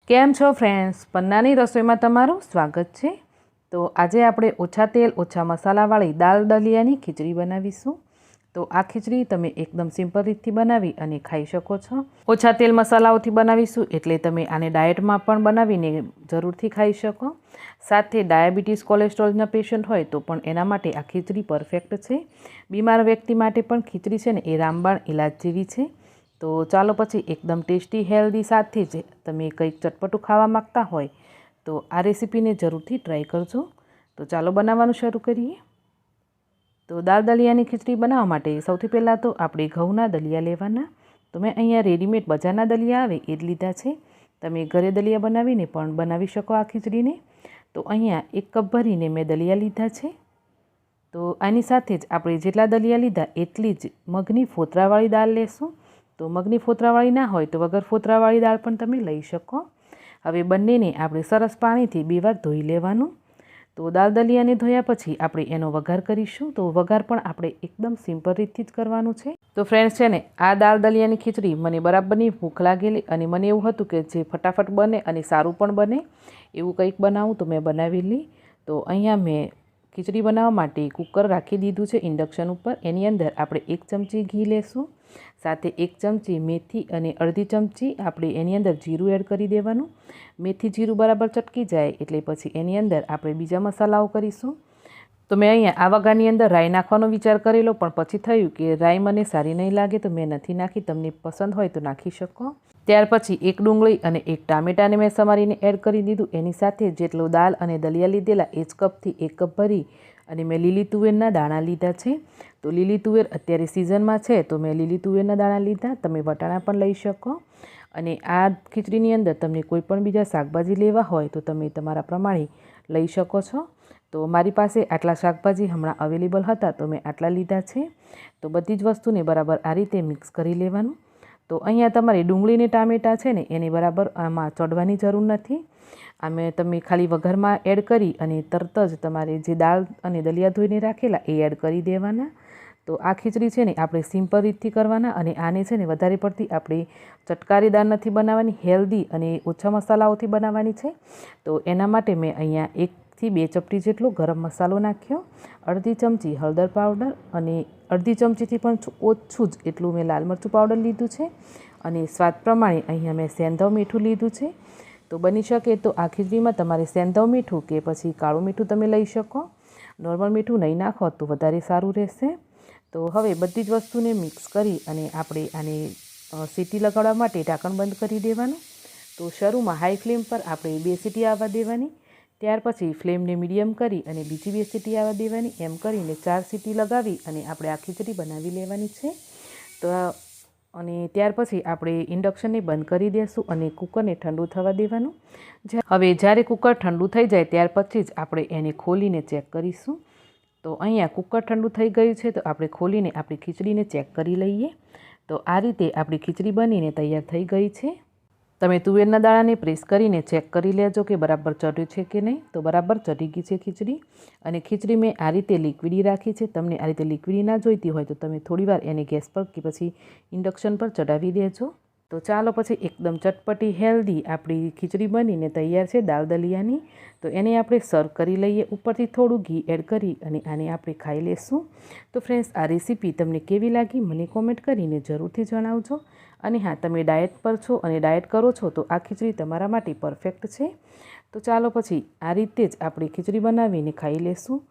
કેમ છો ફ્રેન્ડ્સ, પન્નાની રસોઈમાં તમારું સ્વાગત છે। તો આજે આપણે ઓછા તેલ ઓછા મસાલાવાળી દાળ દલિયાની ખીચડી બનાવીશું। તો આ ખીચડી તમે એકદમ સિમ્પલ રીતથી બનાવી અને ખાઈ શકો છો। ઓછા તેલ મસાલાઓથી બનાવીશું એટલે તમે આને ડાયટમાં પણ બનાવીને જરૂરથી ખાઈ શકો। સાથે ડાયાબિટીસ કોલેસ્ટ્રોલના પેશન્ટ હોય તો પણ એના માટે આ ખીચડી પરફેક્ટ છે। બીમાર વ્યક્તિ માટે પણ ખીચડી છે ને એ રામબાણ ઇલાજ જેવી છે। તો ચાલો પછી એકદમ ટેસ્ટી હેલ્ધી સાથે જ તમે કંઈક ચટપટું ખાવા માગતા હોય તો આ રેસીપીને જરૂરથી ટ્રાય કરજો। તો ચાલો બનાવવાનું શરૂ કરીએ। તો દાળ દલિયાની ખીચડી બનાવવા માટે સૌથી પહેલાં તો આપણે ઘઉંના દલિયા લેવાના। તો મેં અહીંયા રેડીમેડ બજારના દલિયા આવે એ જ લીધા છે। તમે ઘરે દલિયા બનાવીને પણ બનાવી શકો આ ખીચડીને। તો અહીંયા 1 કપ ભરીને મેં દલિયા લીધા છે। તો આની સાથે જ આપણે જેટલા દલિયા લીધા એટલી જ મગની ફોતરાવાળી દાળ લેશું। તો મગની ફોતરાવાળી ના હોય તો વગર ફોતરાવાળી દાળ પણ તમે લઈ શકો। હવે બંનેને આપણે સરસ પાણીથી 2 વાર ધોઈ લેવાનું। તો દાળ દલિયાને ધોયા પછી આપણે એનો વઘાર કરીશું। તો વઘાર પણ આપણે એકદમ સિમ્પલ રીતથી જ કરવાનું છે। તો ફ્રેન્ડ્સ છે ને આ દાળ દલિયાની ખીચડી મને બરાબરની ભૂખ લાગેલી અને મને એવું હતું કે જે ફટાફટ બને અને સારું પણ બને એવું કંઈક બનાવું તો મેં બનાવેલી। તો અહીંયા મેં ખીચડી બનાવવા માટે કુકર રાખી દીધું છે ઇન્ડક્શન ઉપર। એની અંદર આપણે 1 ચમચી ઘી લેશું, સાથે 1 ચમચી મેથી અને અડધી ચમચી આપણે એની અંદર જીરું એડ કરી દેવાનું। મેથી જીરું બરાબર ચટકી જાય એટલે પછી એની અંદર આપણે બીજા મસાલાઓ કરીશું। તો મેં અહીંયા આ વઘારની અંદર રાઈ નાખવાનો વિચાર કરેલો પણ પછી થયું કે રાઈ મને સારી નહીં લાગે તો મેં નથી નાખી। તમને પસંદ હોય તો નાખી શકો। ત્યાર પછી 1 ડુંગળી અને 1 ટામેટાને મેં સમારીને એડ કરી દીધું। એની સાથે જેટલો દાળ અને દલિયા લીધેલા એ જ કપથી 1 કપ ભરી અને મેં લીલી તુવેરના દાણા લીધા છે। તો લીલી તુવેર અત્યારે સિઝનમાં છે તો મેં લીલી તુવેરના દાણા લીધા। તમે વટાણા પણ લઈ શકો અને આ ખીચડીની અંદર તમને કોઈ પણ બીજા શાકભાજી લેવા હોય તો તમે તમારા પ્રમાણે લઈ શકો છો। તો મારી પાસે આટલા શાકભાજી હમણાં અવેલેબલ હતા તો મેં આટલા લીધા છે। તો બધી જ વસ્તુને બરાબર આ રીતે મિક્સ કરી લેવાનું। તો અહીંયા તમારે ડુંગળીને ટામેટાં છે ને એની બરાબર આમાં ચડવાની જરૂર નથી। આમે તમે ખાલી વઘારમાં એડ કરી અને તરત જ તમારે જે દાળ અને દલિયા ધોઈને રાખેલા એ એડ કરી દેવાના। તો આ ખીચડી છે ને આપણે સિમ્પલ રીતથી કરવાના અને આને છે ને વધારે પડતી આપણે ચટકારી દાળ નથી બનાવવાની, હેલ્ધી અને ઓછા મસાલાઓથી બનાવવાની છે। તો એના માટે મેં અહીંયા 1 થી 2 ચપટી જેટલો ગરમ મસાલો નાખ્યો, અડધી ચમચી હળદર પાવડર અને અડધી ચમચીથી પણ ઓછું જ એટલું મેં લાલ મરચું પાવડર લીધું છે અને સ્વાદ પ્રમાણે અહીંયા મેં સેંધવ મીઠું લીધું છે। તો બની શકે તો આ ખીચડીમાં તમારે સેંધવ મીઠું કે પછી કાળું મીઠું તમે લઈ શકો। નોર્મલ મીઠું નહીં નાખો તો વધારે સારું રહેશે। તો હવે બધી જ વસ્તુને મિક્સ કરી અને આપણે આને સીટી લગાડવા માટે ઢાંકણ બંધ કરી દેવાનું। તો શરૂમાં હાઈ ફ્લેમ પર આપણે 2 સીટી આવવા દેવાની, ત્યાર પછી ફ્લેમને મીડિયમ કરી અને બીજી 2 સીટી આવવા દેવાની, એમ કરીને 4 સીટી લગાવી અને આપણે આ ખીચડી બનાવી લેવાની છે। તો અને ત્યાર પછી આપણે ઇન્ડક્શનને બંધ કરી દઈશું અને કુકરને ઠંડુ થવા દેવાનું। હવે જ્યારે કુકર ઠંડુ થઈ જાય ત્યાર પછી જ આપણે એને ખોલીને ચેક કરીશું। તો અહીંયા કુકર ઠંડુ થઈ ગયું છે તો આપણે ખોલીને આપણી ખીચડીને ચેક કરી લઈએ। તો આ રીતે આપણી ખીચડી બનીને તૈયાર થઈ ગઈ છે। તમે તુવેરના દાણાને પ્રેસ કરીને ચેક કરી લેજો કે બરાબર ચડ્યું છે કે નહીં। તો બરાબર ચડી ગઈ છે ખીચડી અને ખીચડી મેં આ રીતે લિક્વિડી રાખી છે। તમને આ રીતે લિક્વિડી ના જોઈતી હોય તો તમે થોડીવાર એને ગેસ પર કે પછી ઇન્ડક્શન પર ચડાવી દેજો। તો ચાલો પછી એકદમ ચટપટી હેલ્ધી આપણી ખીચડી બનીને તૈયાર છે દાળ દલિયાની। તો એને આપણે સર્વ કરી લઈએ, ઉપરથી થોડું ઘી એડ કરી અને આને આપણે ખાઈ લેશું। તો ફ્રેન્ડ્સ આ રેસીપી તમને કેવી લાગી મને કોમેન્ટ કરીને જરૂરથી જણાવજો। અને હા, તમે ડાયટ પર છો અને ડાયટ કરો છો તો આ ખીચડી તમારા માટે પરફેક્ટ છે। તો ચાલો પછી આ રીતે જ આપણે ખીચડી બનાવીને ખાઈ લેશું।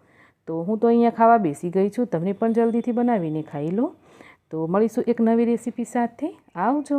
તો હું તો અહીંયા ખાવા બેસી ગઈ છું, તમને પણ જલ્દીથી બનાવીને ખાઈ લો। તો મળીશું એક નવી રેસીપી સાથે, આવજો।